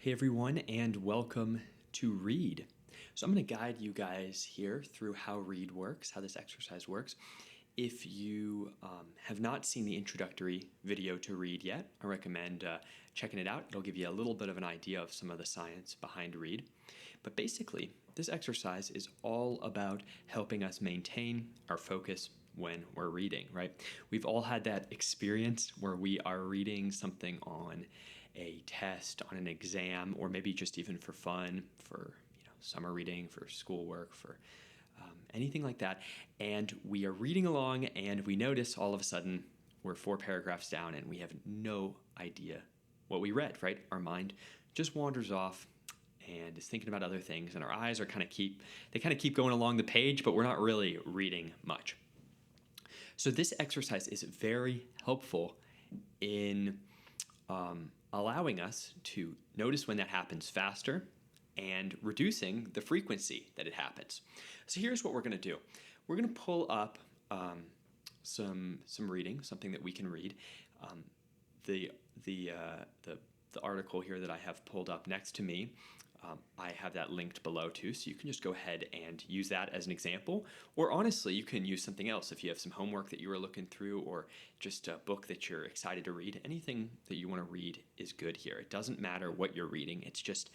Hey everyone, and welcome to Read. So I'm going to guide you guys here through how Read works, how this exercise works. If you have not seen the introductory video to Read yet, I recommend checking it out. It'll give you a little bit of an idea of some of the science behind Read. But basically, this exercise is all about helping us maintain our focus when we're reading, right? We've all had that experience where we are reading something on a test, on an exam, or maybe just even for fun, for summer reading, for schoolwork, for anything like that. And we are reading along and we notice all of a sudden we're 4 paragraphs down and we have no idea what we read, right? Our mind just wanders off and is thinking about other things, and our eyes are kind of keep going along the page, but we're not really reading much. So this exercise is very helpful in allowing us to notice when that happens faster and reducing the frequency that it happens. So here's what we're going to do. We're going to pull up some reading, something that we can read. The article here that I have pulled up next to me, I have that linked below too, so you can just go ahead and use that as an example. Or honestly, you can use something else if you have some homework that you are looking through, or just a book that you're excited to read. Anything that you want to read is good here. It doesn't matter what you're reading. It's just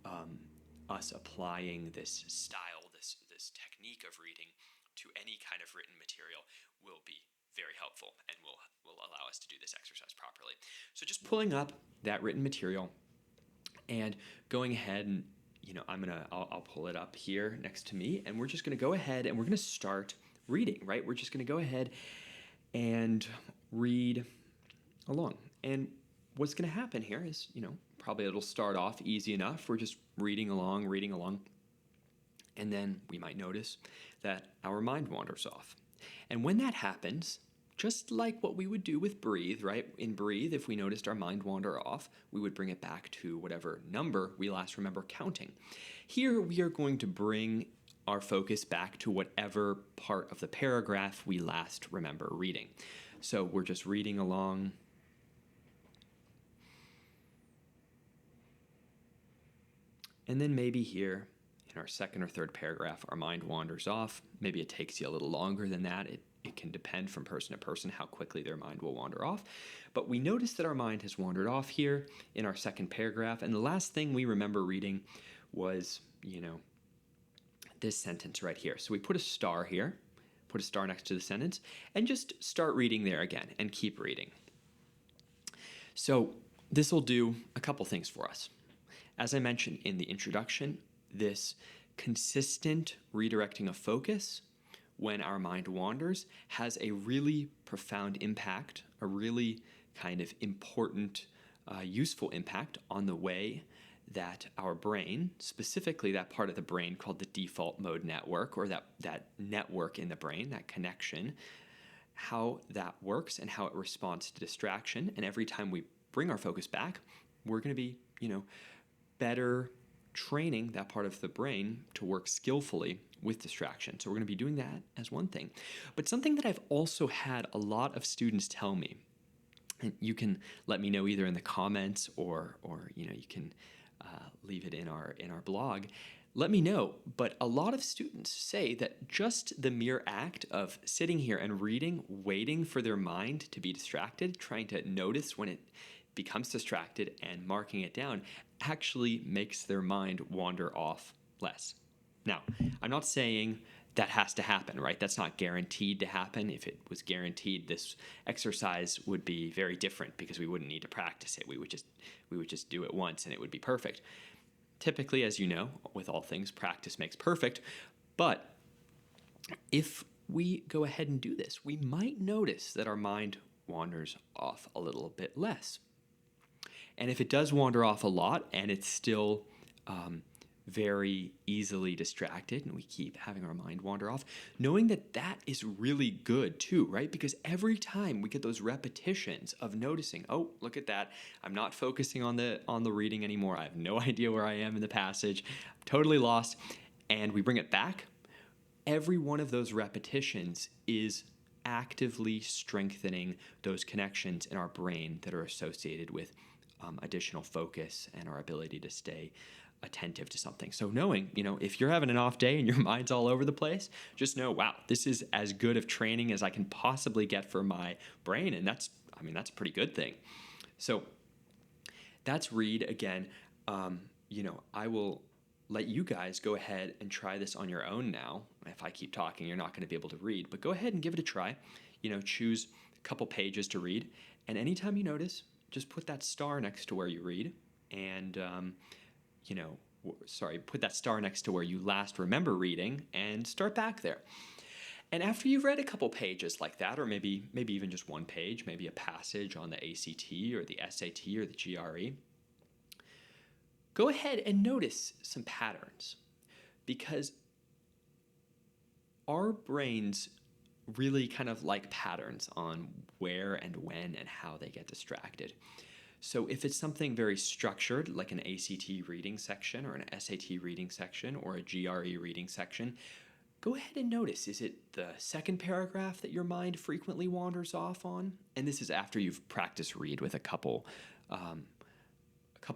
us applying this style, this technique of reading to any kind of written material will be very helpful and will allow us to do this exercise properly. So just pulling up that written material and going ahead and, I'll pull it up here next to me, and we're just going to go ahead and we're going to start reading, right? We're just going to go ahead and read along. And what's going to happen here is, probably it'll start off easy enough. We're just reading along, and then we might notice that our mind wanders off. And when that happens, just like what we would do with breathe, right? In breathe, if we noticed our mind wander off, we would bring it back to whatever number we last remember counting. Here, we are going to bring our focus back to whatever part of the paragraph we last remember reading. So we're just reading along. And then maybe here in our second or third paragraph, our mind wanders off. Maybe it takes you a little longer than that. It can depend from person to person how quickly their mind will wander off. But we notice that our mind has wandered off here in our second paragraph. And the last thing we remember reading was, this sentence right here. So we put a star here, put a star next to the sentence, and just start reading there again and keep reading. So this will do a couple things for us. As I mentioned in the introduction, this consistent redirecting of focus when our mind wanders has a really profound impact, a really kind of important, useful impact on the way that our brain, specifically that part of the brain called the default mode network, or that network in the brain, that connection, how that works and how it responds to distraction. And every time we bring our focus back, we're going to be, better training that part of the brain to work skillfully with distraction. So we're going to be doing that as one thing. But something that I've also had a lot of students tell me, and you can let me know either in the comments or you can leave it in our blog. Let me know. But a lot of students say that just the mere act of sitting here and reading, waiting for their mind to be distracted, trying to notice when it becomes distracted and marking it down, actually makes their mind wander off less. Now, I'm not saying that has to happen, right? That's not guaranteed to happen. If it was guaranteed, this exercise would be very different because we wouldn't need to practice it. We would just do it once and it would be perfect. Typically, as you know, with all things, practice makes perfect. But if we go ahead and do this, we might notice that our mind wanders off a little bit less. And if it does wander off a lot and it's still very easily distracted and we keep having our mind wander off, knowing that that is really good too, right? Because every time we get those repetitions of noticing, oh, look at that, I'm not focusing on the reading anymore. I have no idea where I am in the passage. I'm totally lost. And we bring it back. Every one of those repetitions is actively strengthening those connections in our brain that are associated with additional focus and our ability to stay attentive to something. So knowing, if you're having an off day and your mind's all over the place, just know, wow, this is as good of training as I can possibly get for my brain. And that's a pretty good thing. So that's read. Again, I will let you guys go ahead and try this on your own now. If I keep talking, you're not going to be able to read, but go ahead and give it a try. Choose a couple pages to read. And anytime you notice, just put that star next to where you read and, put that star next to where you last remember reading and start back there. And after you've read a couple pages like that, or maybe even just one page, maybe a passage on the ACT or the SAT or the GRE, go ahead and notice some patterns, because our brains really kind of like patterns on where and when and how they get distracted. So if it's something very structured, like an ACT reading section or an SAT reading section or a GRE reading section, go ahead and notice, is it the second paragraph that your mind frequently wanders off on? And this is after you've practiced read with a couple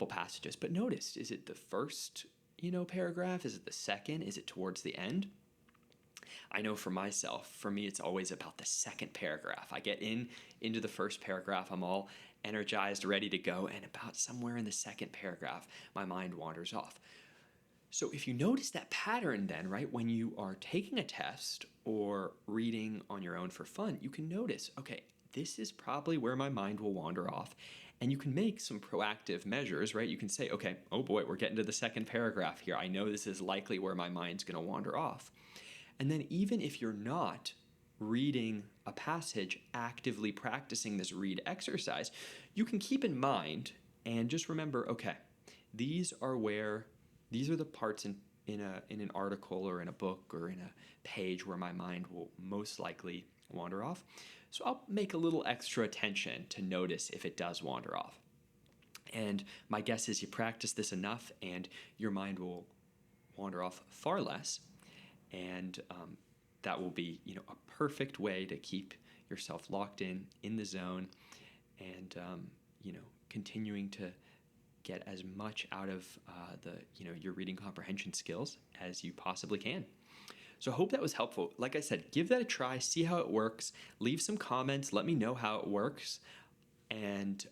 passages. But notice, is it the first, paragraph? Is it the second? Is it towards the end? I know for myself, for me, it's always about the second paragraph. I get into the first paragraph, I'm all energized, ready to go, and about somewhere in the second paragraph, my mind wanders off. So if you notice that pattern then, right, when you are taking a test or reading on your own for fun, you can notice, okay, this is probably where my mind will wander off. And you can make some proactive measures, right? You can say, okay, oh boy, we're getting to the second paragraph here. I know this is likely where my mind's going to wander off. And then even if you're not reading a passage, actively practicing this read exercise, you can keep in mind and just remember, okay, these are the parts in an article or in a book or in a page where my mind will most likely wander off. So I'll make a little extra attention to notice if it does wander off. And my guess is you practice this enough and your mind will wander off far less. And that will be, a perfect way to keep yourself locked in the zone and, continuing to get as much out of your reading comprehension skills as you possibly can. So I hope that was helpful. Like I said, give that a try, see how it works, leave some comments, let me know how it works. And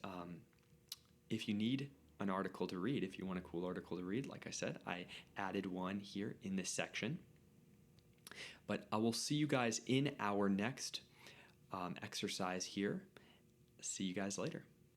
if you need an article to read, if you want a cool article to read, like I said, I added one here in this section. But I will see you guys in our next exercise here. See you guys later.